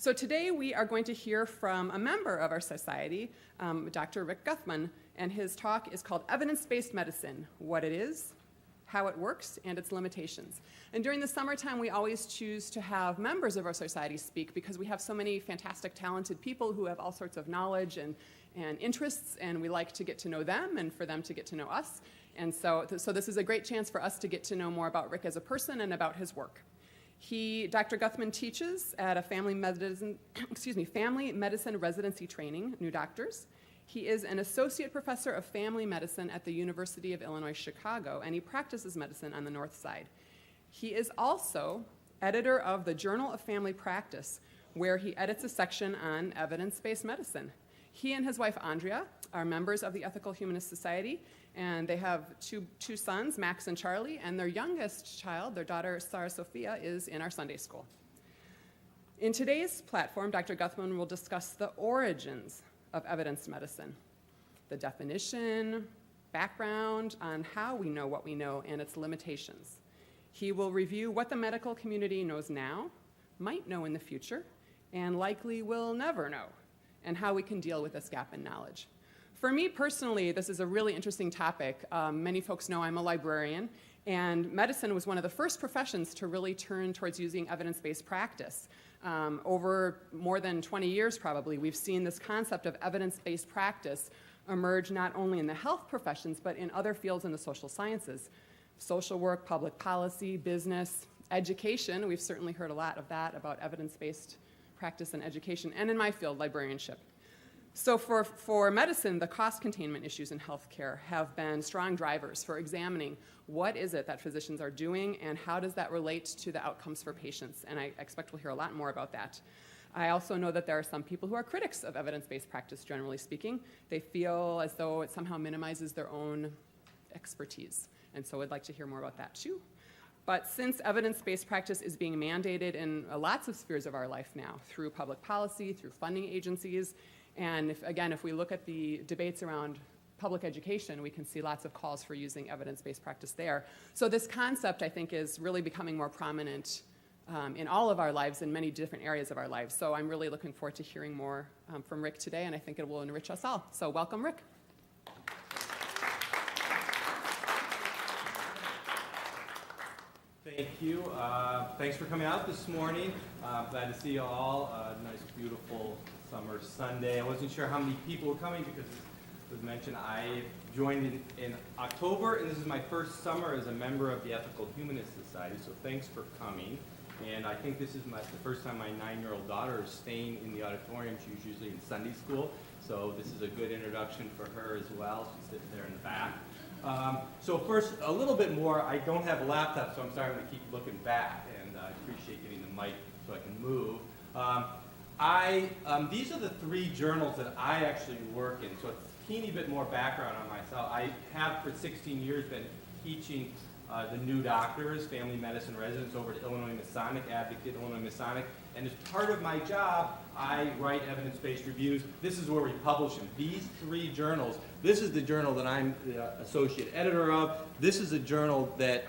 So today we are going to hear from a member of our society, Dr. Rick Guthman, and his talk is called Evidence-Based Medicine, What It Is, How It Works, and Its Limitations. And during the summertime, we always choose to have members of our society speak because we have so many fantastic, talented people who have all sorts of knowledge and interests, and we like to get to know them and for them to get to know us. And so this is a great chance for us to get to know more about Rick as a person and about his work. Dr. Guthman teaches at a family medicine residency training, new doctors. He is an associate professor of family medicine at the University of Illinois, Chicago, and he practices medicine on the north side. He is also editor of the Journal of Family Practice, where he edits a section on evidence-based medicine. He and his wife, Andrea, are members of the Ethical Humanist Society, and they have two sons, Max and Charlie, and their youngest child, their daughter, Sarah Sophia, is in our Sunday school. In today's platform, Dr. Guthman will discuss the origins of evidence medicine, the definition, background on how we know what we know, and its limitations. He will review what the medical community knows now, might know in the future, and likely will never know, and how we can deal with this gap in knowledge. For me personally, this is a really interesting topic. Many folks know I'm a librarian, and medicine was one of the first professions to really turn towards using evidence-based practice. Over more than 20 years probably, we've seen this concept of evidence-based practice emerge not only in the health professions, but in other fields in the social sciences. Social work, public policy, business, education. We've certainly heard a lot of that about evidence-based practice and education, and in my field, librarianship. So for medicine, the cost containment issues in healthcare have been strong drivers for examining what is it that physicians are doing and how does that relate to the outcomes for patients. And I expect we'll hear a lot more about that. I also know that there are some people who are critics of evidence-based practice, generally speaking. They feel as though it somehow minimizes their own expertise. And so I'd like to hear more about that too. But since evidence-based practice is being mandated in lots of spheres of our life now, through public policy, through funding agencies, and if we look at the debates around public education, we can see lots of calls for using evidence-based practice there. So this concept, I think, is really becoming more prominent in all of our lives, in many different areas of our lives. So I'm really looking forward to hearing more from Rick today, and I think it will enrich us all. So welcome, Rick. Thank you. Thanks for coming out this morning. Glad to see you all. Nice, beautiful summer Sunday. I wasn't sure how many people were coming because, as was mentioned, I joined in October, and this is my first summer as a member of the Ethical Humanist Society, so thanks for coming. And I think this is the first time my 9-year-old daughter is staying in the auditorium. She's usually in Sunday school, so this is a good introduction for her as well. She's sitting there in the back. So first, a little bit more. I don't have a laptop, so I'm sorry I'm going to keep looking back, and I appreciate getting the mic so I can move. These are the 3 journals that I actually work in, so it's a teeny bit more background on myself. I have for 16 years been teaching the new doctors, family medicine residents over at Illinois Masonic, Advocate Illinois Masonic, and as part of my job, I write evidence-based reviews. This is where we publish them. These 3 journals, this is the journal that I'm the associate editor of. This is a journal that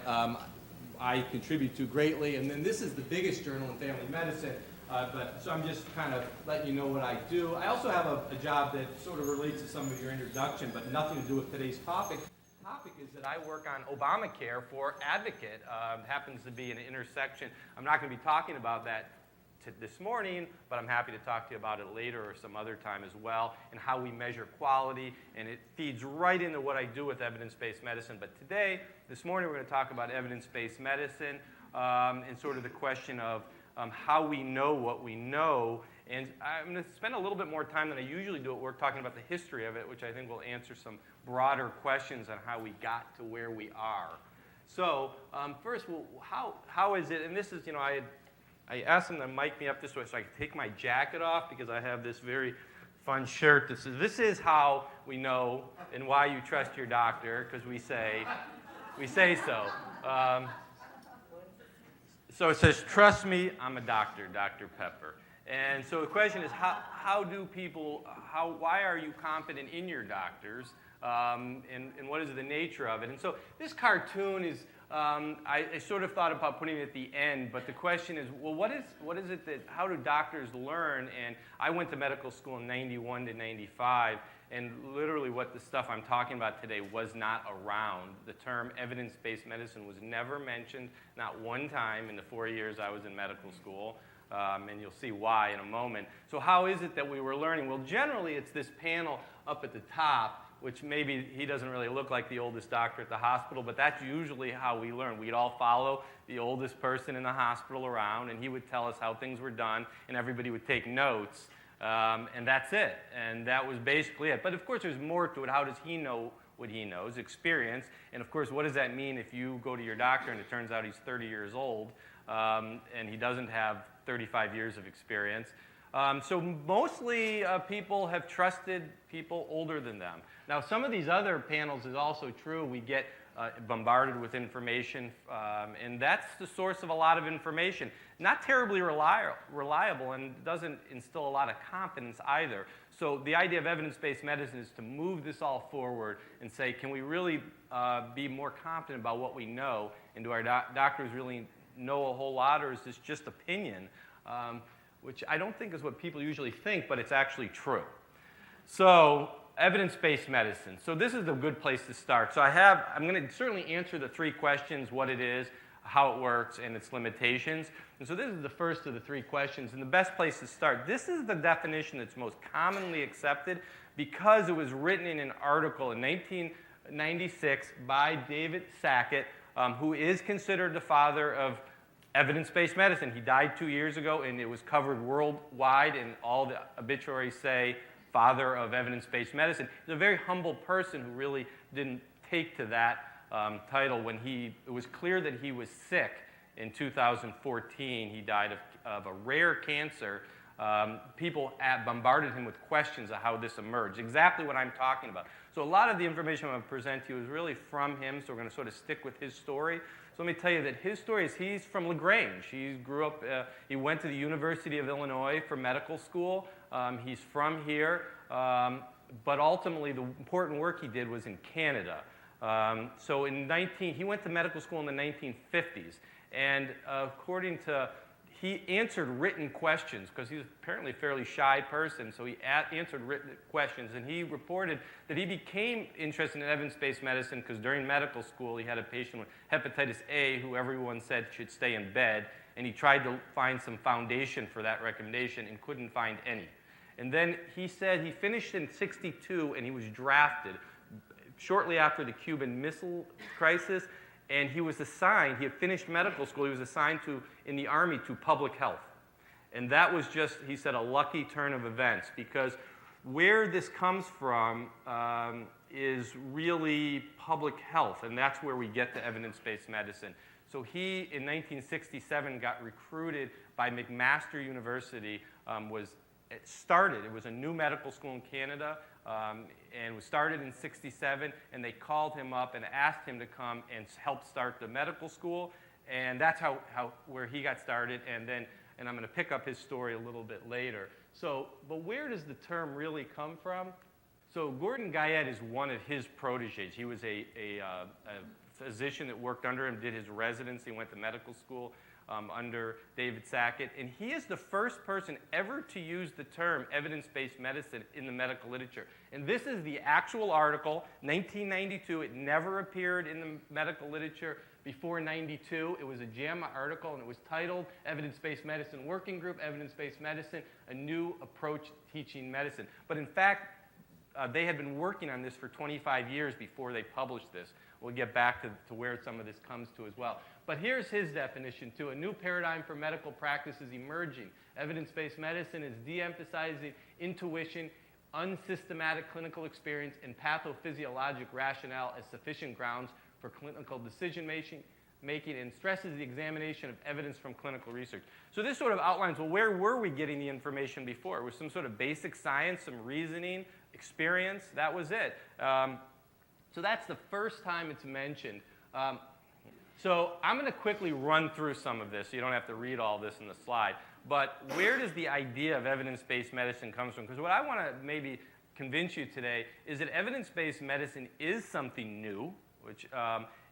I contribute to greatly, and then this is the biggest journal in family medicine. So I'm just kind of letting you know what I do. I also have a job that sort of relates to some of your introduction, but nothing to do with today's topic. The topic is that I work on Obamacare for Advocate. It happens to be an intersection. I'm not going to be talking about that this morning, but I'm happy to talk to you about it later or some other time as well, and how we measure quality, and it feeds right into what I do with evidence-based medicine. But this morning, we're going to talk about evidence-based medicine and sort of the question of how we know what we know. And I'm going to spend a little bit more time than I usually do at work talking about the history of it, which I think will answer some broader questions on how we got to where we are. So first, well, how is it, and this is, I asked them to mic me up this way so I could take my jacket off because I have this very fun shirt that says, "This is how we know and why you trust your doctor," because we say so. So it says, "Trust me, I'm a doctor, Dr. Pepper." And so the question is, why are you confident in your doctors? And what is the nature of it? And so this cartoon is I sort of thought about putting it at the end, but the question is, well, what is it that, how do doctors learn? And I went to medical school in 91 to 95, and literally what the stuff I'm talking about today was not around. The term evidence-based medicine was never mentioned, not one time in the 4 years I was in medical school. And you'll see why in a moment. So how is it that we were learning? Well, generally it's this panel up at the top, which maybe he doesn't really look like the oldest doctor at the hospital, but that's usually how we learn. We'd all follow the oldest person in the hospital around, and he would tell us how things were done, and everybody would take notes, and that's it. And that was basically it. But of course there's more to it. How does he know what he knows? Experience. And of course, what does that mean if you go to your doctor and it turns out he's 30 years old, and he doesn't have 35 years of experience? So mostly people have trusted people older than them. Now, some of these other panels is also true. We get bombarded with information, and that's the source of a lot of information. Not terribly reliable, and doesn't instill a lot of confidence either. So the idea of evidence-based medicine is to move this all forward and say, can we really be more confident about what we know? And do our doctors really know a whole lot, or is this just opinion? Which I don't think is what people usually think, but it's actually true. So evidence-based medicine. So this is a good place to start. So I'm going to certainly answer the three questions: what it is, how it works, and its limitations. And so this is the first of the three questions, and the best place to start. This is the definition that's most commonly accepted because it was written in an article in 1996 by David Sackett, who is considered the father of evidence-based medicine. He died 2 years ago, and it was covered worldwide, and all the obituaries say father of evidence-based medicine. He's a very humble person who really didn't take to that title when it was clear that he was sick in 2014. He died of a rare cancer. People bombarded him with questions of how this emerged, exactly what I'm talking about. So a lot of the information I'm going to present to you is really from him, so we're going to sort of stick with his story. So let me tell you that his story is he's from LaGrange. He grew up, he went to the University of Illinois for medical school. He's from here, but ultimately the important work he did was in Canada. So he went to medical school in the 1950s, and according to, he answered written questions because he's apparently a fairly shy person, so he answered written questions, and he reported that he became interested in evidence-based medicine because during medical school he had a patient with hepatitis A who everyone said should stay in bed, and he tried to find some foundation for that recommendation and couldn't find any. And then he said he finished in '62 and he was drafted shortly after the Cuban Missile Crisis, and he was assigned, he had finished medical school, he was assigned in the Army to public health. And that was just, he said, a lucky turn of events, because where this comes from is really public health, and that's where we get to evidence-based medicine. So he, in 1967, got recruited by McMaster University, it was a new medical school in Canada, and was started in '67, and they called him up and asked him to come and help start the medical school, and that's where he got started, and I'm going to pick up his story a little bit later. So, but where does the term really come from? So Gordon Guyette is one of his protégés. He was a physician that worked under him, did his residency, went to medical school under David Sackett, and he is the first person ever to use the term evidence-based medicine in the medical literature. And this is the actual article, 1992. It never appeared in the medical literature before '92. It was a JAMA article, and it was titled Evidence-Based Medicine Working Group, Evidence-Based Medicine, a New Approach to Teaching Medicine. But in fact, they had been working on this for 25 years before they published this. We'll get back to where some of this comes to as well. But here's his definition, too. A new paradigm for medical practice is emerging. Evidence-based medicine is de-emphasizing intuition, unsystematic clinical experience, and pathophysiologic rationale as sufficient grounds for clinical decision-making, and stresses the examination of evidence from clinical research. So this sort of outlines, well, where were we getting the information before? It was some sort of basic science, some reasoning, experience. That was it. So that's the first time it's mentioned. So I'm going to quickly run through some of this so you don't have to read all this in the slide. But where does the idea of evidence-based medicine come from? Because what I want to maybe convince you today is that evidence-based medicine is something new, which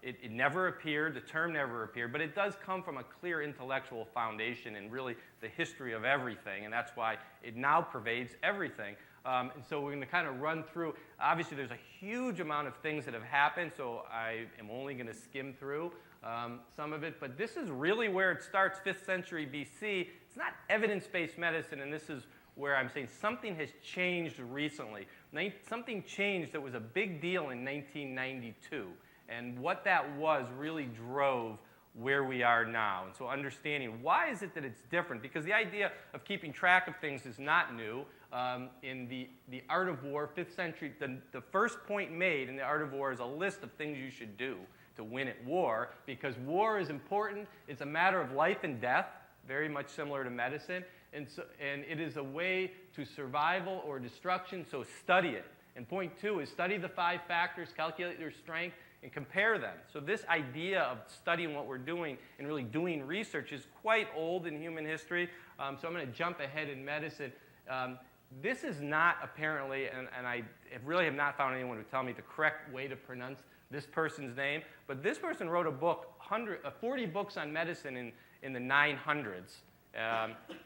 it never appeared, the term never appeared, but it does come from a clear intellectual foundation and really the history of everything, and that's why it now pervades everything. And so we're going to kind of run through. Obviously, there's a huge amount of things that have happened, so I am only going to skim through some of it. But this is really where it starts, 5th century BC. It's not evidence-based medicine, and this is where I'm saying something has changed recently. Something changed that was a big deal in 1992. And what that was really drove where we are now. And so understanding why is it that it's different? Because the idea of keeping track of things is not new. In the Art of War, 5th century, the first point made in the Art of War is a list of things you should do to win at war, because war is important. It's a matter of life and death, very much similar to medicine. And it is a way to survival or destruction, so study it. And point 2 is study the 5 factors, calculate your strength, and compare them. So this idea of studying what we're doing and really doing research is quite old in human history. So I'm going to jump ahead in medicine. This is not apparently, and I really have not found anyone to tell me the correct way to pronounce this person's name, but this person wrote a book, 40 books on medicine in the 900s.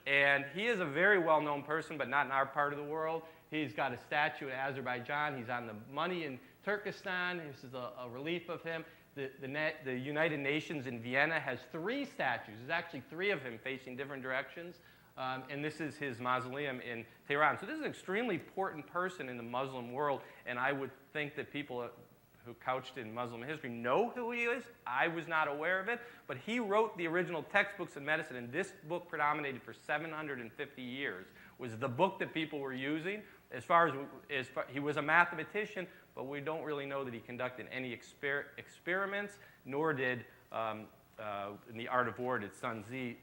And he is a very well-known person, but not in our part of the world. He's got a statue in Azerbaijan. He's on the money in Turkestan. This is a relief of him. The United Nations in Vienna has 3 statues. There's actually 3 of him facing different directions. And this is his mausoleum in Tehran. So this is an extremely important person in the Muslim world, and I would think that people who couched in Muslim history know who he is. I was not aware of it, but he wrote the original textbooks in medicine, and this book predominated for 750 years, was the book that people were using. As far as he was a mathematician, but we don't really know that he conducted any experiments, nor did, in the Art of War, did Sun Tzu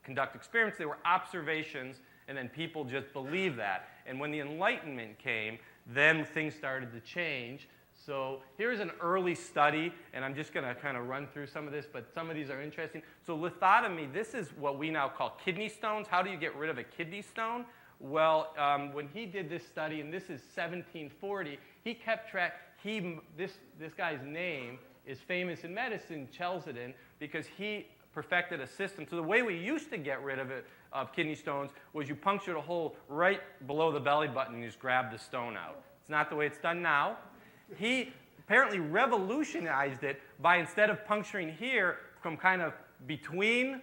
conduct experiments. They were observations, and then people just believed that. And when the Enlightenment came, then things started to change. So here's an early study, and I'm just going to kind of run through some of this, but some of these are interesting. So lithotomy, this is what we now call kidney stones. How do you get rid of a kidney stone? Well, when he did this study, and this is 1740, he kept track. This guy's name is famous in medicine, Chelsedin, because he perfected a system. So the way we used to get rid of kidney stones was you punctured a hole right below the belly button and you just grab the stone out. It's not the way it's done now. He apparently revolutionized it by, instead of puncturing here, from kind of between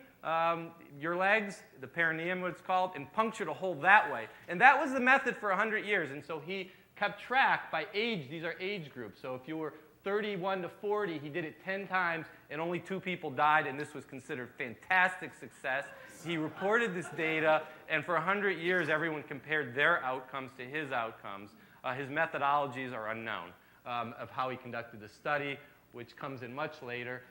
your legs, the perineum what it's called, and punctured a hole that way. And that was the method for 100 years. And so he kept track by age. These are age groups. So if you were 31 to 40, he did it 10 times, and only 2 people died, and this was considered fantastic success. He reported this data, and for 100 years, everyone compared their outcomes to his outcomes. His methodologies are unknown of how he conducted the study, which comes in much later.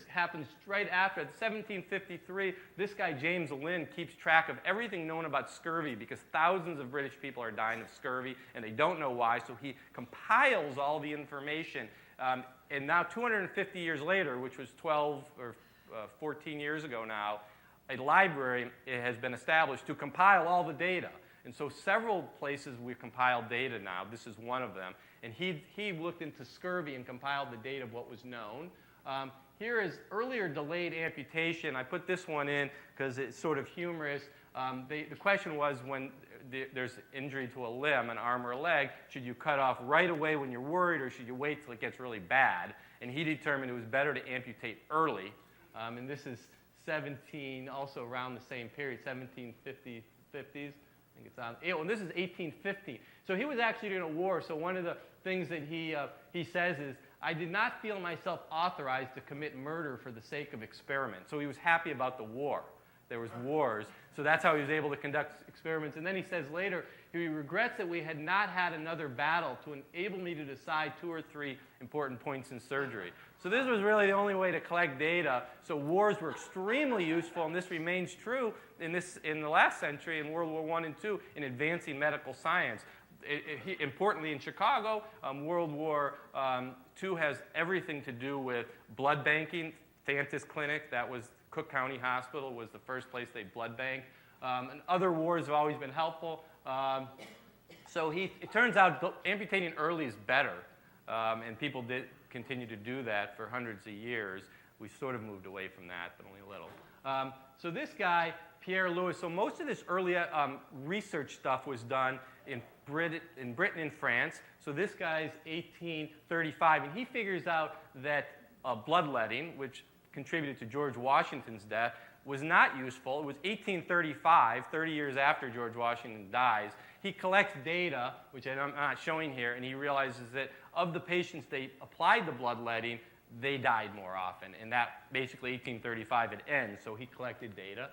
Happens right after, 1753, this guy, James Lind, keeps track of everything known about scurvy, because thousands of British people are dying of scurvy, and they don't know why, so he compiles all the information. And now, 250 years later, which was 12 or 14 years ago now, a library has been established to compile all the data. And so several places we've compiled data now. This is one of them. And he looked into scurvy and compiled the data of what was known. Here is earlier delayed amputation. I put this one in because it's sort of humorous. The question was, when there's injury to a limb, an arm or a leg, should you cut off right away when you're worried, or should you wait till it gets really bad? And he determined it was better to amputate early. And this is also around the same period, 1750s. I think it's on. And this is 1850. So he was actually in a war. So one of the things that he says is, I did not feel myself authorized to commit murder for the sake of experiment. So he was happy about the war. There was wars. So that's how he was able to conduct experiments. And then he says later, he regrets that we had not had another battle to enable me to decide 2 or 3 important points in surgery. So this was really the only way to collect data. So wars were extremely useful, and this remains true in the last century, in World War I and II, in advancing medical science. Importantly, in Chicago, World War II has everything to do with blood banking. Fantis Clinic, that was Cook County Hospital, was the first place they blood banked. And other wars have always been helpful. So it turns out amputating early is better. And people did continue to do that for hundreds of years. We sort of moved away from that, but only a little. So this guy, Pierre Lewis, so most of this early research stuff was done in Britain and France. So this guy's 1835, and he figures out that bloodletting, which contributed to George Washington's death, was not useful. It was 1835, 30 years after George Washington dies. He collects data, which I'm not showing here, and he realizes that of the patients they applied the bloodletting, they died more often. And that basically 1835 it ends, so he collected data.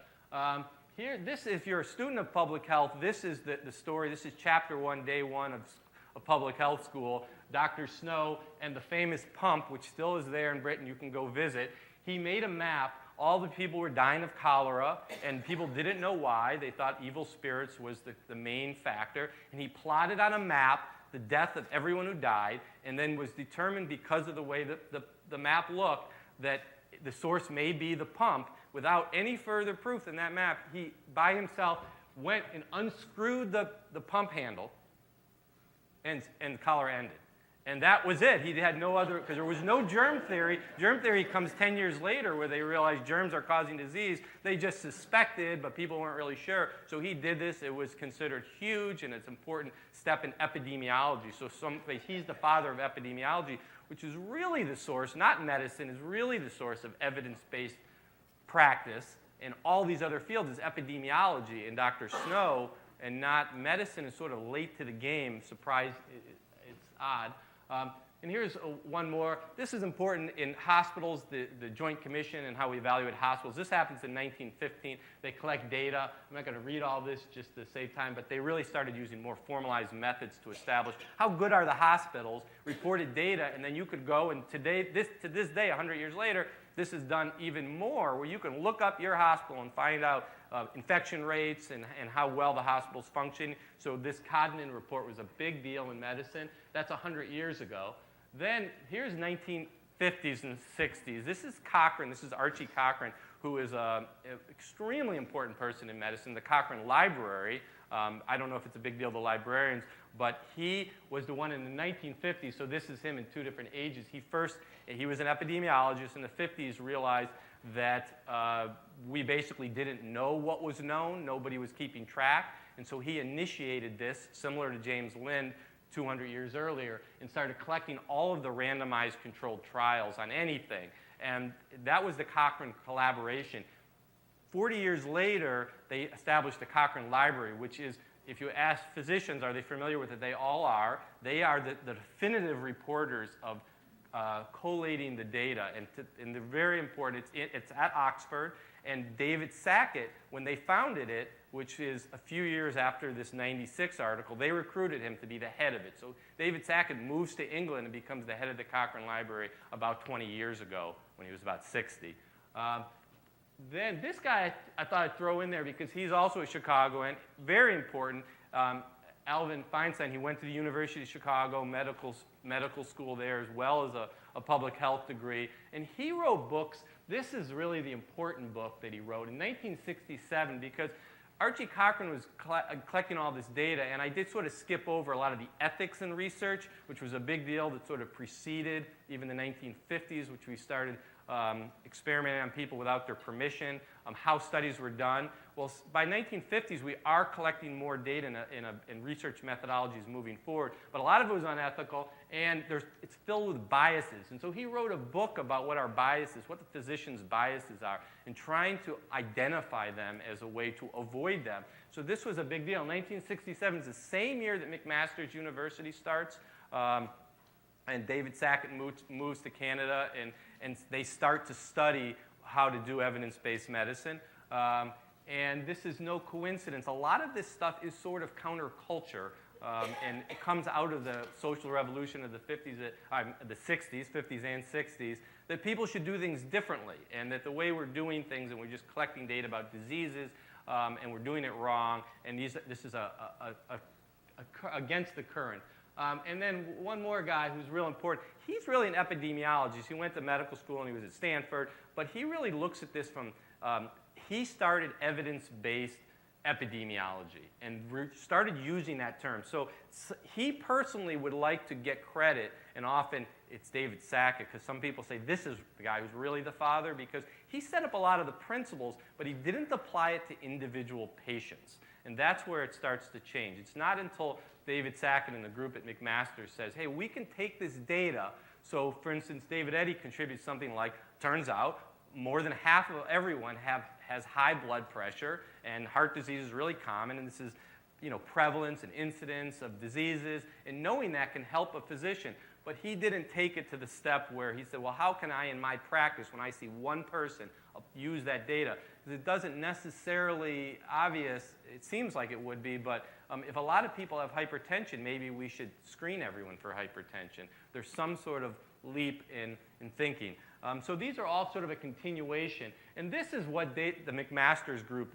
Here, if you're a student of public health, this is the story. This is chapter 1, day 1 of public health school. Dr. Snow and the famous pump, which still is there in Britain, you can go visit. He made a map. All the people were dying of cholera, and people didn't know why. They thought evil spirits was the main factor. And he plotted on a map the death of everyone who died, and then was determined, because of the way that the map looked, that the source may be the pump. Without any further proof than that map, he, by himself, went and unscrewed the pump handle, and cholera ended. And that was it. He had no other, because there was no germ theory. Germ theory comes 10 years later, where they realized germs are causing disease. They just suspected, but people weren't really sure. So he did this. It was considered huge, and it's an important step in epidemiology. So he's the father of epidemiology, which is really the source, not medicine, is really the source of evidence-based practice. And all these other fields is epidemiology. And Dr. Snow, and not medicine, is sort of late to the game. Surprise, it's odd. And here's one more. This is important in hospitals, the Joint Commission and how we evaluate hospitals. This happens in 1915. They collect data. I'm not going to read all this just to save time, but they really started using more formalized methods to establish how good are the hospitals, reported data, and then you could go, and to this day, 100 years later, this is done even more, where you can look up your hospital and find out infection rates and how well the hospital's function. So this Guthmann report was a big deal in medicine. That's 100 years ago. Then here's 1950s and 60s. This is Cochrane. This is Archie Cochrane, who is an extremely important person in medicine, the Cochrane Library. I don't know if it's a big deal to librarians, but he was the one in the 1950s, so this is him in two different ages. He was an epidemiologist in the 50s, realized that we basically didn't know what was known. Nobody was keeping track. And so he initiated this, similar to James Lind 200 years earlier, and started collecting all of the randomized controlled trials on anything. And that was the Cochrane collaboration. 40 years later, they established the Cochrane Library, which is, if you ask physicians, are they familiar with it? They all are. They are the definitive reporters of collating the data, and they're very important. It's at Oxford, and David Sackett, when they founded it, which is a few years after this 96 article, they recruited him to be the head of it. So David Sackett moves to England and becomes the head of the Cochrane Library about 20 years ago, when he was about 60. Then this guy I thought I'd throw in there because he's also a Chicagoan, very important. Alvin Feinstein, he went to the University of Chicago, medical school there, as well as a public health degree. And he wrote books. This is really the important book that he wrote in 1967, because Archie Cochrane was collecting all this data, and I did sort of skip over a lot of the ethics in research, which was a big deal that sort of preceded even the 1950s, which we started experimenting on people without their permission, how studies were done. Well, by 1950s, we are collecting more data in research methodologies moving forward, but a lot of it was unethical, and it's filled with biases. And so he wrote a book about what our biases, what the physician's biases are, and trying to identify them as a way to avoid them. So this was a big deal. 1967 is the same year that McMaster University starts, and David Sackett moves to Canada, and they start to study how to do evidence-based medicine. And this is no coincidence. A lot of this stuff is sort of counterculture, and it comes out of the social revolution of the 60s and 60s, that people should do things differently, and that the way we're doing things, and we're just collecting data about diseases, and we're doing it wrong, and this is against the current. And then one more guy who's real important. He's really an epidemiologist. He went to medical school and he was at Stanford, but he really looks at this from, he started evidence-based epidemiology, and started using that term. So he personally would like to get credit, and often it's David Sackett, because some people say this is the guy who's really the father, because he set up a lot of the principles, but he didn't apply it to individual patients. And that's where it starts to change. It's not until David Sackett and the group at McMaster says, hey, we can take this data. So, for instance, David Eddy contributes something like, turns out more than half of everyone has high blood pressure, and heart disease is really common, and this is prevalence and incidence of diseases, and knowing that can help a physician. But he didn't take it to the step where he said, well, how can I, in my practice, when I see one person, use that data? Because it doesn't necessarily obvious, it seems like it would be, but if a lot of people have hypertension, maybe we should screen everyone for hypertension. There's some sort of leap in thinking. So these are all sort of a continuation. And this is what the McMaster Group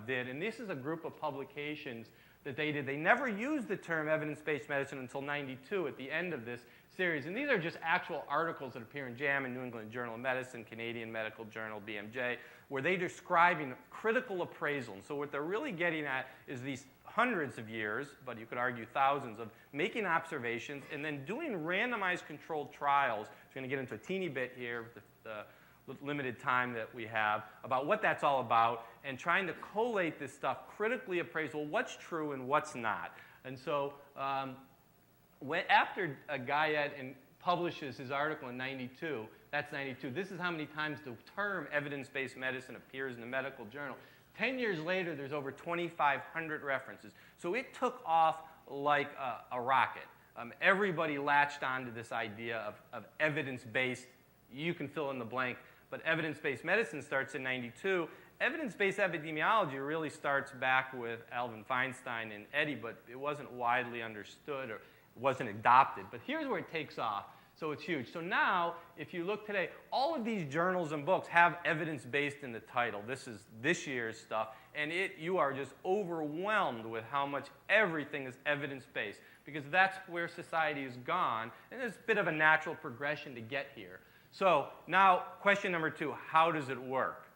did. And this is a group of publications that they did. They never used the term evidence-based medicine until '92 at the end of this series. And these are just actual articles that appear in JAMA, New England Journal of Medicine, Canadian Medical Journal, BMJ, where they're describing critical appraisal. And so what they're really getting at is these hundreds of years, but you could argue thousands, of making observations and then doing randomized controlled trials. I'm going to get into a teeny bit here with the limited time that we have about what that's all about, and trying to collate this stuff, critically appraise, well, what's true and what's not. And so after Guyette publishes his article in '92, that's '92, this is how many times the term evidence-based medicine appears in the medical journal. 10 years later, there's over 2,500 references. So it took off like a rocket. Everybody latched onto this idea of evidence-based, you can fill in the blank, but evidence-based medicine starts in '92. Evidence-based epidemiology really starts back with Alvin Feinstein and Eddy, but it wasn't widely understood or wasn't adopted. But here's where it takes off. So it's huge. So now, if you look today, all of these journals and books have evidence-based in the title. This is this year's stuff. And you are just overwhelmed with how much everything is evidence-based, because that's where society has gone. And there's a bit of a natural progression to get here. So now, question number 2, how does it work?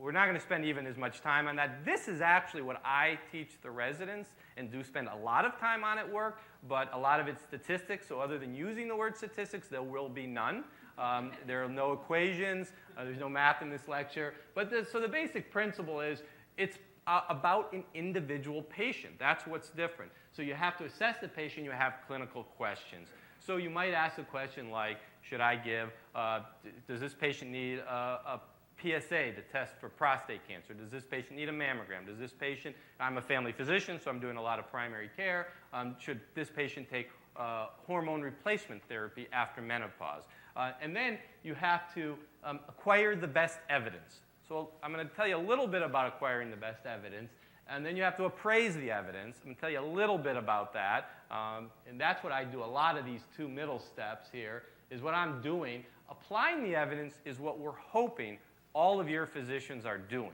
We're not going to spend even as much time on that. This is actually what I teach the residents, and do spend a lot of time on at work, but a lot of it's statistics. So other than using the word statistics, there will be none. There are no equations. There's no math in this lecture. But so the basic principle is it's about an individual patient. That's what's different. So you have to assess the patient. You have clinical questions. So you might ask a question like, should I give, does this patient need a PSA to test for prostate cancer? Does this patient need a mammogram? Does this patient, I'm a family physician, so I'm doing a lot of primary care. Should this patient take hormone replacement therapy after menopause? And then you have to acquire the best evidence. So I'm going to tell you a little bit about acquiring the best evidence, and then you have to appraise the evidence. I'm going to tell you a little bit about that, and that's what I do. A lot of these 2 middle steps here is what I'm doing. Applying the evidence is what we're hoping all of your physicians are doing.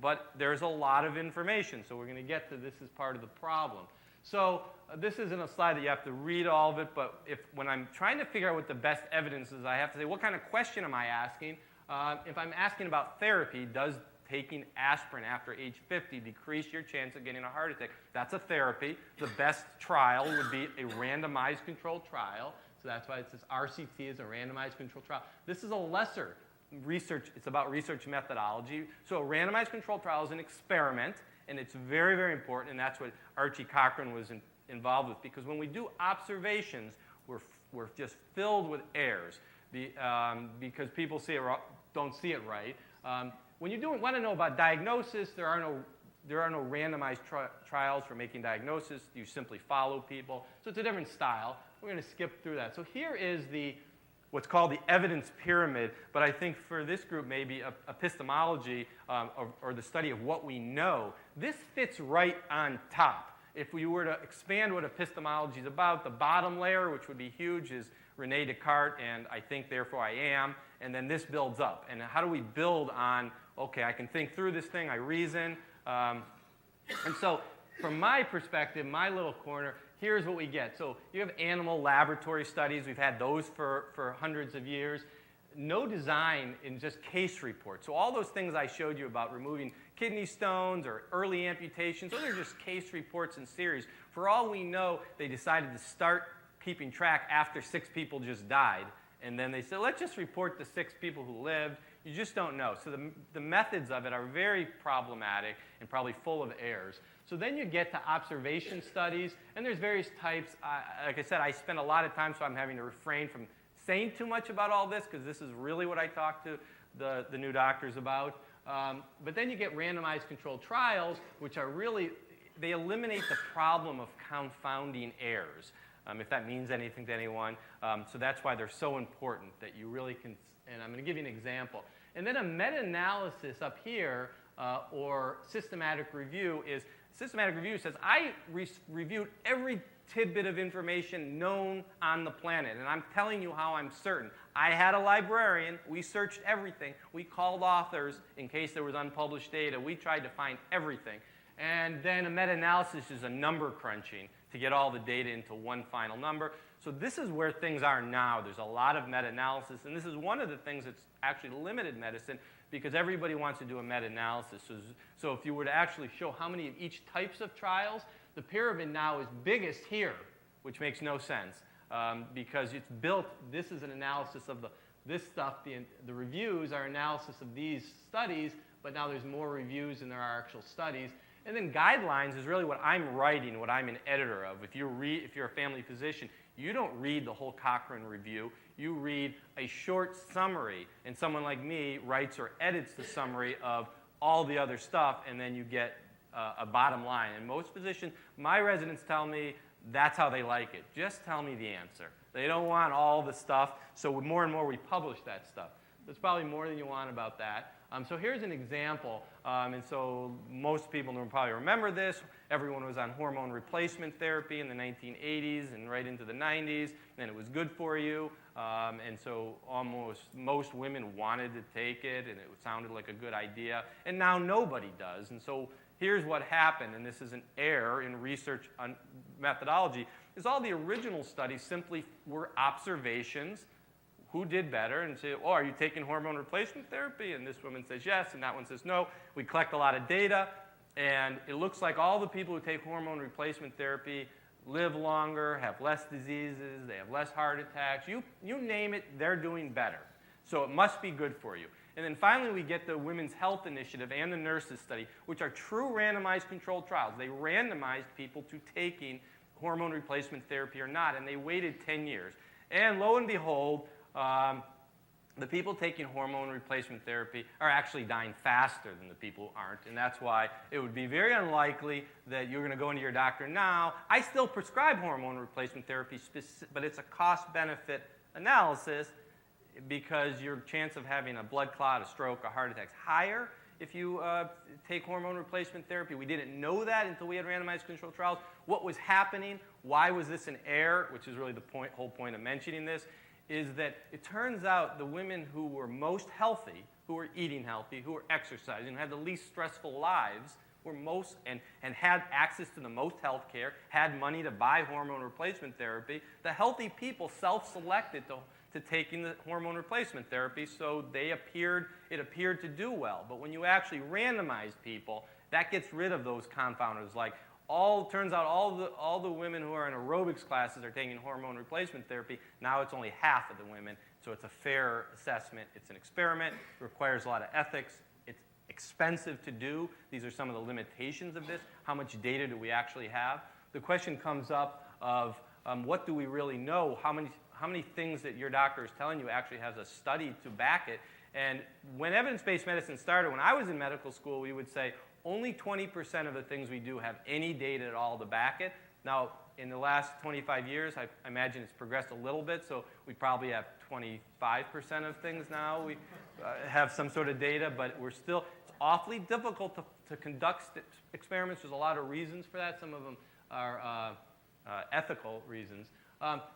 But there's a lot of information, so we're going to get to this as part of the problem. So this isn't a slide that you have to read all of it, but when I'm trying to figure out what the best evidence is, I have to say, what kind of question am I asking? If I'm asking about therapy, does taking aspirin after age 50 decrease your chance of getting a heart attack? That's a therapy. The best trial would be a randomized controlled trial. So that's why it says RCT is a randomized controlled trial. This is a lesser research. It's about research methodology. So a randomized controlled trial is an experiment, and it's very, very important, and that's what Archie Cochrane was involved with, because when we do observations, we're just filled with errors because people don't see it right. When you want to know about diagnosis, there are no randomized trials for making diagnosis. You simply follow people. So it's a different style. We're going to skip through that. So here is what's called the evidence pyramid, but I think for this group, maybe epistemology or the study of what we know, this fits right on top. If we were to expand what epistemology is about, the bottom layer, which would be huge, is René Descartes, and I think, therefore I am, and then this builds up. And how do we build on, okay, I can think through this thing, I reason. And so from my perspective, my little corner, here's what we get. So you have animal laboratory studies. We've had those for hundreds of years. no design in just case reports. So all those things I showed you about removing kidney stones or early amputations, those are just case reports in series. For all we know, they decided to start keeping track after 6 people just died. And then they said, let's just report the 6 people who lived. You just don't know. So the methods of it are very problematic and probably full of errors. So then you get to observation studies, and there's various types. Like I said, I spend a lot of time, so I'm having to refrain from saying too much about all this, because this is really what I talk to the new doctors about. But then you get randomized controlled trials, which are really, they eliminate the problem of confounding errors, if that means anything to anyone. So that's why they're so important, that you really can, and I'm going to give you an example. And then a meta-analysis up here, or systematic review, is, systematic review says, I reviewed every tidbit of information known on the planet, and I'm telling you how I'm certain. I had a librarian. We searched everything. We called authors in case there was unpublished data. We tried to find everything. And then a meta-analysis is a number crunching to get all the data into one final number. So this is where things are now. There's a lot of meta-analysis, and this is one of the things that's actually limited medicine, because everybody wants to do a meta-analysis. So if you were to actually show how many of each types of trials, the pyramid now is biggest here, which makes no sense, because it's built, this is an analysis of this stuff. The reviews are analysis of these studies, but now there's more reviews than there are actual studies. And then guidelines is really what I'm writing, what I'm an editor of. If you're a family physician, you don't read the whole Cochrane review. You read a short summary, and someone like me writes or edits the summary of all the other stuff, and then you get a bottom line. And most physicians, my residents tell me that's how they like it. Just tell me the answer. They don't want all the stuff, so more and more we publish that stuff. There's probably more than you want about that. So here's an example, and so most people will probably remember this. Everyone was on hormone replacement therapy in the 1980s and right into the 90s, and it was good for you, and so most women wanted to take it, and it sounded like a good idea, and now nobody does. And so here's what happened, and this is an error in research methodology, is all the original studies simply were observations. Who did better, and say, oh, are you taking hormone replacement therapy? And this woman says yes, and that one says no. We collect a lot of data, and it looks like all the people who take hormone replacement therapy live longer, have less diseases, they have less heart attacks. You name it, they're doing better. So it must be good for you. And then finally, we get the Women's Health Initiative and the Nurses Study, which are true randomized controlled trials. They randomized people to taking hormone replacement therapy or not, and they waited 10 years. And lo and behold, the people taking hormone replacement therapy are actually dying faster than the people who aren't, and that's why it would be very unlikely that you're going to go into your doctor now. I still prescribe hormone replacement therapy, but it's a cost-benefit analysis, because your chance of having a blood clot, a stroke, a heart attack is higher if you take hormone replacement therapy. We didn't know that until we had randomized controlled trials. What was happening? Why was this an error? Which is really the whole point of mentioning this. Is that it turns out the women who were most healthy, who were eating healthy, who were exercising, who had the least stressful lives, were most, and had access to the most health care, had money to buy hormone replacement therapy. The healthy people self-selected to taking the hormone replacement therapy, so it appeared to do well. But when you actually randomize people, that gets rid of those confounders. Like, turns out all the women who are in aerobics classes are taking hormone replacement therapy. Now it's only half of the women, so it's a fair assessment. It's an experiment. It requires a lot of ethics. It's expensive to do. These are some of the limitations of this. How much data do we actually have? The question comes up of what do we really know? How many things that your doctor is telling you actually has a study to back it? And when evidence-based medicine started, when I was in medical school, we would say, only 20% of the things we do have any data at all to back it. Now, in the last 25 years, I imagine it's progressed a little bit, so we probably have 25% of things now. We have some sort of data, but it's awfully difficult to conduct experiments. There's a lot of reasons for that. Some of them are ethical reasons.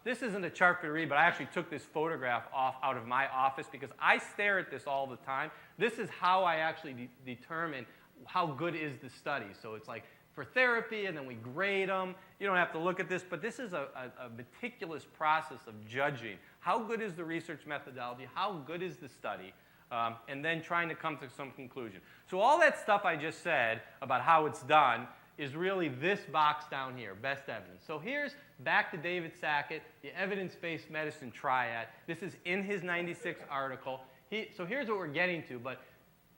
This isn't a chart for read, but I actually took this photograph out of my office because I stare at this all the time. This is how I actually determine how good is the study. So it's like for therapy, and then we grade them. You don't have to look at this, but this is a meticulous process of judging. How good is the research methodology? How good is the study? And then trying to come to some conclusion. So all that stuff I just said about how it's done is really this box down here, best evidence. So here's back to David Sackett, the evidence-based medicine triad. This is in his 96 article. So here's what we're getting to, but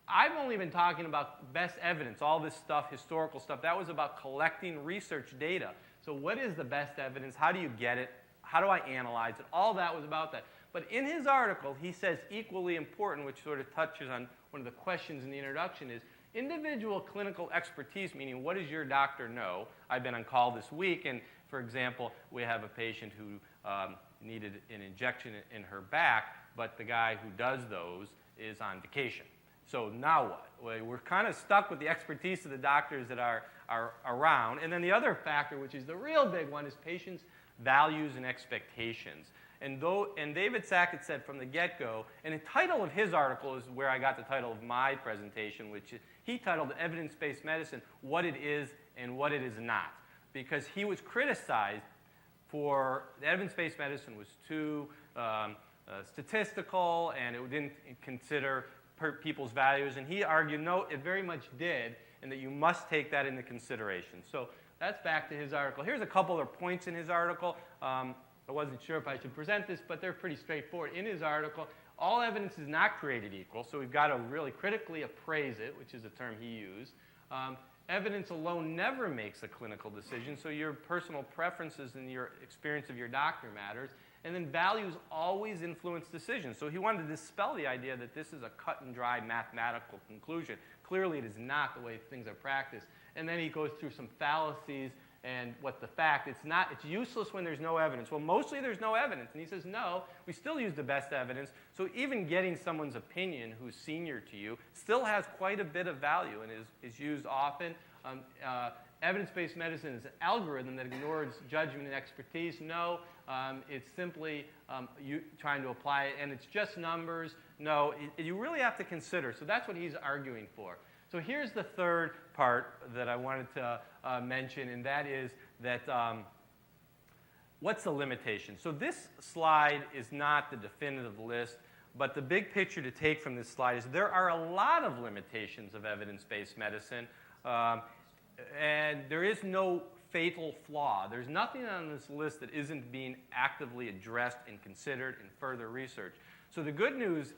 I've only been talking about best evidence, all this stuff, historical stuff. That was about collecting research data. So what is the best evidence? How do you get it? How do I analyze it? All that was about that. But in his article, he says equally important, which sort of touches on one of the questions in the introduction, is individual clinical expertise, meaning what does your doctor know? I've been on call this week, and for example, we have a patient who needed an injection in her back, but the guy who does those is on vacation. So now what? Well, we're kind of stuck with the expertise of the doctors that are around. And then the other factor, which is the real big one, is patients' values and expectations. And David Sackett said from the get-go, and the title of his article is where I got the title of my presentation, which he titled Evidence-Based Medicine, What It Is and What It Is Not. Because he was criticized for evidence-based medicine was too statistical, and it didn't consider people's values. And he argued, no, it very much did, and that you must take that into consideration. So that's back to his article. Here's a couple other points in his article. I wasn't sure if I should present this, but they're pretty straightforward. In his article, all evidence is not created equal, so we've got to really critically appraise it, which is a term he used. Evidence alone never makes a clinical decision, so your personal preferences and your experience of your doctor matters. And then values always influence decisions. So he wanted to dispel the idea that this is a cut and dry mathematical conclusion. Clearly it is not the way things are practiced. And then he goes through some fallacies and what the fact, it's useless when there's no evidence. Well, mostly there's no evidence. And he says, no, we still use the best evidence. So even getting someone's opinion who's senior to you still has quite a bit of value and is used often. Evidence-based medicine is an algorithm that ignores judgment and expertise. No, it's simply you trying to apply it, and it's just numbers. No, you really have to consider. So that's what he's arguing for. So here's the third part that I wanted to mention, and that is that what's the limitation? So this slide is not the definitive list, but the big picture to take from this slide is there are a lot of limitations of evidence-based medicine, and there is no fatal flaw. There's nothing on this list that isn't being actively addressed and considered in further research. So the good news,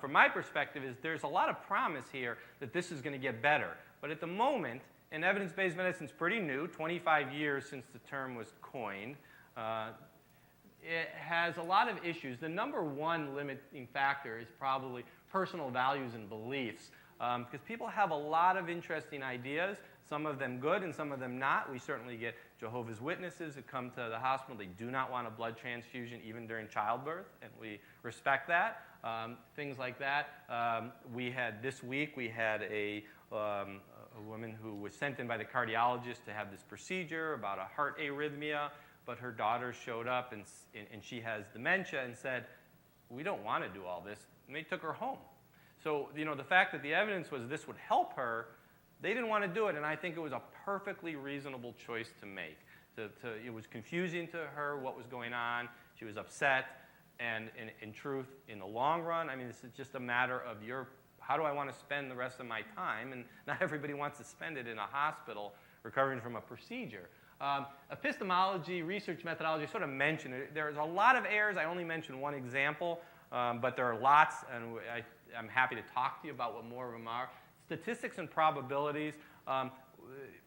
from my perspective, is there's a lot of promise here that this is going to get better. But at the moment, and evidence-based medicine is pretty new, 25 years since the term was coined, it has a lot of issues. The number one limiting factor is probably personal values and beliefs, because people have a lot of interesting ideas, some of them good and some of them not. We certainly get Jehovah's Witnesses who come to the hospital. They do not want a blood transfusion even during childbirth, and we respect that. Things like that. This week we had a woman who was sent in by the cardiologist to have this procedure about a heart arrhythmia, but her daughter showed up and she has dementia and said, we don't want to do all this, and they took her home. So, the fact that the evidence was this would help her, they didn't want to do it, and I think it was a perfectly reasonable choice to make. It was confusing to her what was going on. She was upset, and in truth, in the long run, I mean, this is just a matter of how do I want to spend the rest of my time? And not everybody wants to spend it in a hospital recovering from a procedure. Epistemology, research methodology, I sort of mentioned it. There's a lot of errors. I only mentioned one example, but there are lots, and I'm happy to talk to you about what more of them are. Statistics and probabilities,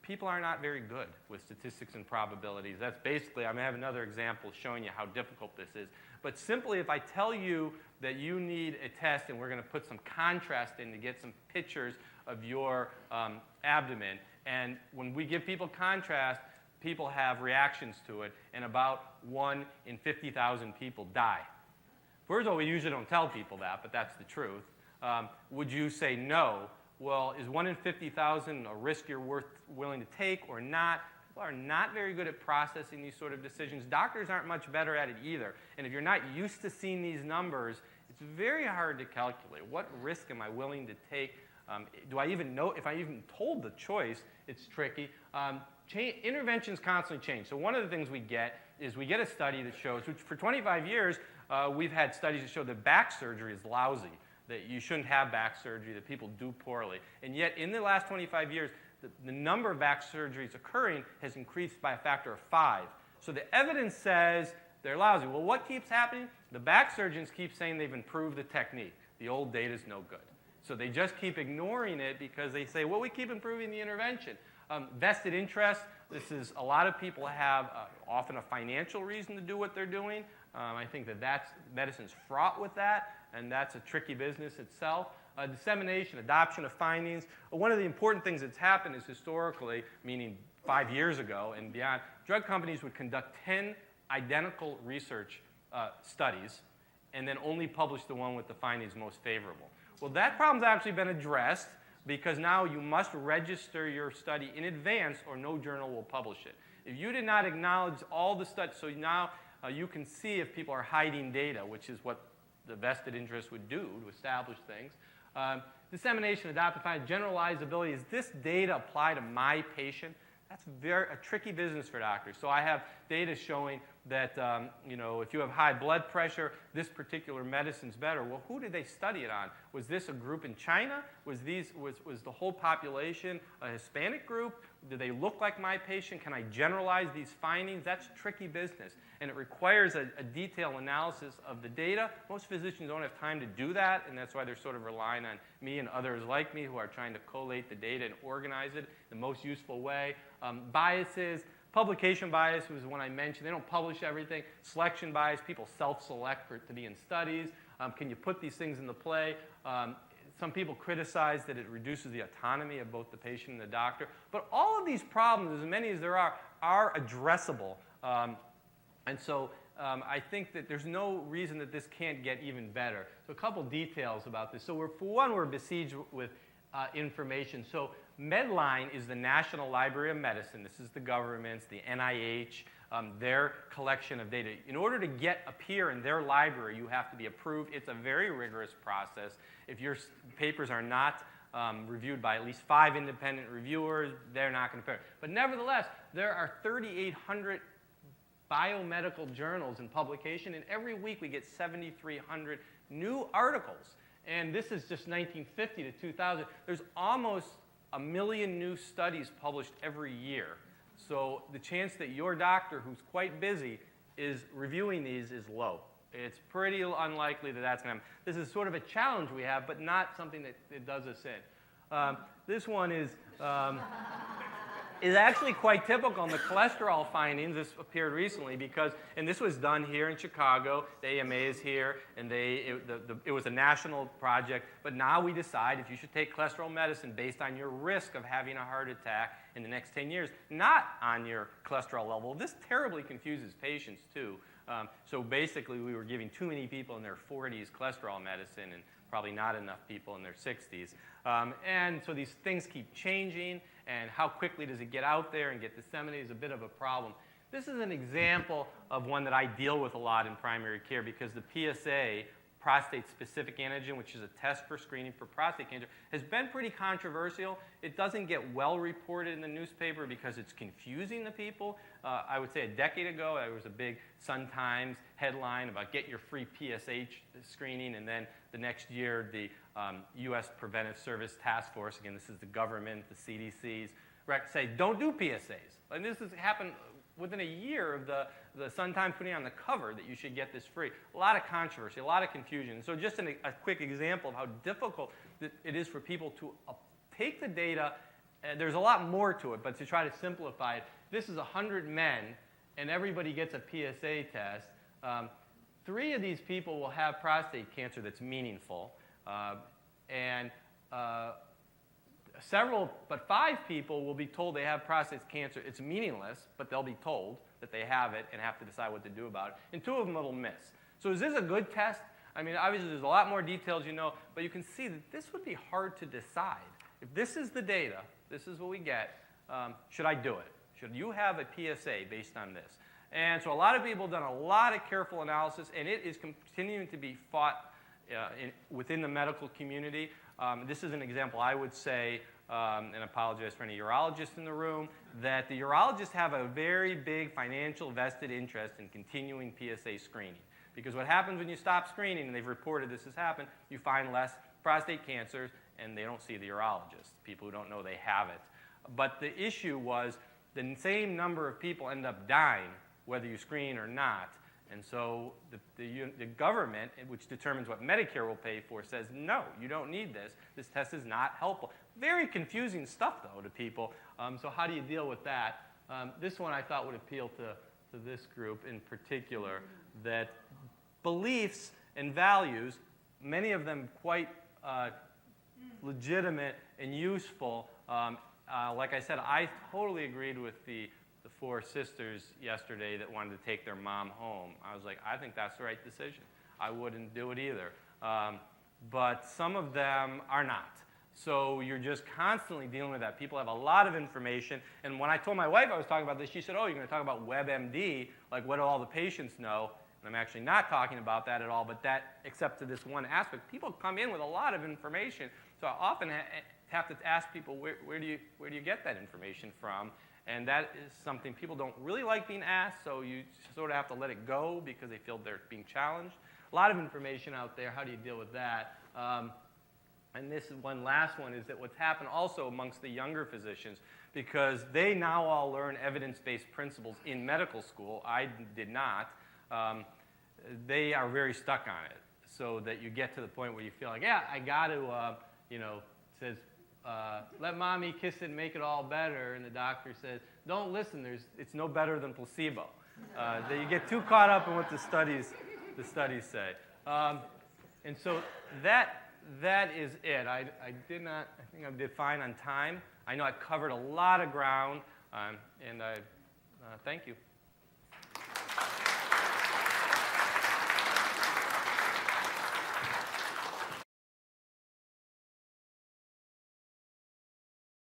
people are not very good with statistics and probabilities. That's basically, I'm going to have another example showing you how difficult this is. But simply, if I tell you that you need a test and we're going to put some contrast in to get some pictures of your abdomen, and when we give people contrast, people have reactions to it, and about 1 in 50,000 people die. First of all, we usually don't tell people that, but that's the truth. Would you say no? Well, is 1 in 50,000 a risk you're willing to take or not? People are not very good at processing these sort of decisions. Doctors aren't much better at it either. And if you're not used to seeing these numbers, it's very hard to calculate. What risk am I willing to take Do I even know, if I even told the choice, it's tricky. Interventions constantly change. So one of the things we get is we get a study that shows, which for 25 years, we've had studies that show that back surgery is lousy, that you shouldn't have back surgery, that people do poorly. And yet, in the last 25 years, the number of back surgeries occurring has increased by a factor of 5. So the evidence says they're lousy. Well, what keeps happening? The back surgeons keep saying they've improved the technique. The old data is no good. So they just keep ignoring it because they say, well, we keep improving the intervention. Vested interest, this is, a lot of people have often a financial reason to do what they're doing. I think medicine's fraught with that, and that's a tricky business itself. Dissemination, adoption of findings. One of the important things that's happened is historically, meaning 5 years ago and beyond, drug companies would conduct 10 identical research studies and then only publish the one with the findings most favorable. Well, that problem's actually been addressed because now you must register your study in advance or no journal will publish it. If you did not acknowledge all the studies, so now you can see if people are hiding data, which is what the vested interest would do to establish things. Dissemination, adoptive findings, generalizability. Is this data apply to my patient? That's a tricky business for doctors. So I have data showing that if you have high blood pressure, this particular medicine's better. Well, who did they study it on? Was this a group in China? Was the whole population a Hispanic group? Do they look like my patient? Can I generalize these findings? That's tricky business, and it requires a detailed analysis of the data. Most physicians don't have time to do that, and that's why they're sort of relying on me and others like me who are trying to collate the data and organize it the most useful way. Biases. Publication bias was one I mentioned. They don't publish everything. Selection bias, people self-select to be in studies. Can you put these things into play? Some people criticize that it reduces the autonomy of both the patient and the doctor. But all of these problems, as many as there are addressable. And so I think that there's no reason that this can't get even better. So a couple details about this. So for one, we're besieged with information. So MEDLINE is the National Library of Medicine. This is the government's, the NIH, their collection of data. In order to appear in their library, you have to be approved. It's a very rigorous process. If your papers are not reviewed by at least 5 independent reviewers, they're not going to appear. But nevertheless, there are 3,800 biomedical journals in publication, and every week we get 7,300 new articles. And this is just 1950 to 2000. There's almost 1 million new studies published every year. So the chance that your doctor, who's quite busy, is reviewing these is low. It's pretty unlikely that that's going to happen. This is sort of a challenge we have, but not something that does us in. This one is actually quite typical in the cholesterol findings. This appeared recently because, and this was done here in Chicago. The AMA is here, and it was a national project. But now we decide if you should take cholesterol medicine based on your risk of having a heart attack in the next 10 years, not on your cholesterol level. This terribly confuses patients, too. So basically, we were giving too many people in their 40s cholesterol medicine and probably not enough people in their 60s. And so these things keep changing, and how quickly does it get out there and get disseminated is a bit of a problem. This is an example of one that I deal with a lot in primary care because the PSA, prostate-specific antigen, which is a test for screening for prostate cancer, has been pretty controversial. It doesn't get well reported in the newspaper because it's confusing the people. I would say a decade ago, there was a big Sun-Times headline about get your free PSH screening, and then the next year, the U.S. Preventive Service Task Force, again, this is the government, the CDCs, say, don't do PSAs. And this has happened within a year of the Sun-Times putting on the cover that you should get this free. A lot of controversy, a lot of confusion. So just a quick example of how difficult it is for people to take the data, and there's a lot more to it, but to try to simplify it, this is 100 men, and everybody gets a PSA test. 3 of these people will have prostate cancer that's meaningful, but 5 people will be told they have prostate cancer. It's meaningless, but they'll be told that they have it and have to decide what to do about it. And 2 of them will miss. So is this a good test? I mean, obviously, there's a lot more details but you can see that this would be hard to decide. If this is the data, this is what we get, should I do it? Should you have a PSA based on this? And so a lot of people have done a lot of careful analysis, and it is continuing to be fought within the medical community. this is an example I would say, and I apologize for any urologists in the room, that the urologists have a very big financial vested interest in continuing PSA screening. Because what happens when you stop screening, and they've reported this has happened, you find less prostate cancers, and they don't see the urologist, people who don't know they have it. But the issue was the same number of people end up dying, whether you screen or not. And so the government, which determines what Medicare will pay for, says, no, you don't need this. This test is not helpful. Very confusing stuff, though, to people. So how do you deal with that? This one I thought would appeal to this group in particular, that beliefs and values, many of them quite legitimate and useful. Like I said, I totally agreed with the four sisters yesterday that wanted to take their mom home. I was like, I think that's the right decision. I wouldn't do it either. But some of them are not. So you're just constantly dealing with that. People have a lot of information. And when I told my wife I was talking about this, she said, oh, you're going to talk about WebMD, like what do all the patients know? And I'm actually not talking about that at all, but that, except to this one aspect. People come in with a lot of information. So I often have to ask people, where do you get that information from? And that is something people don't really like being asked, so you sort of have to let it go because they feel they're being challenged. A lot of information out there. How do you deal with that? And this is one last one, is that what's happened also amongst the younger physicians, because they now all learn evidence-based principles in medical school. I did not. They are very stuck on it, so that you get to the point where you feel like, yeah, I got to, it says, let mommy kiss it and make it all better, and the doctor says, don't listen, it's no better than placebo. That you get too caught up in what the studies say. And so that is it. I think I did fine on time. I know I covered a lot of ground, and I thank you.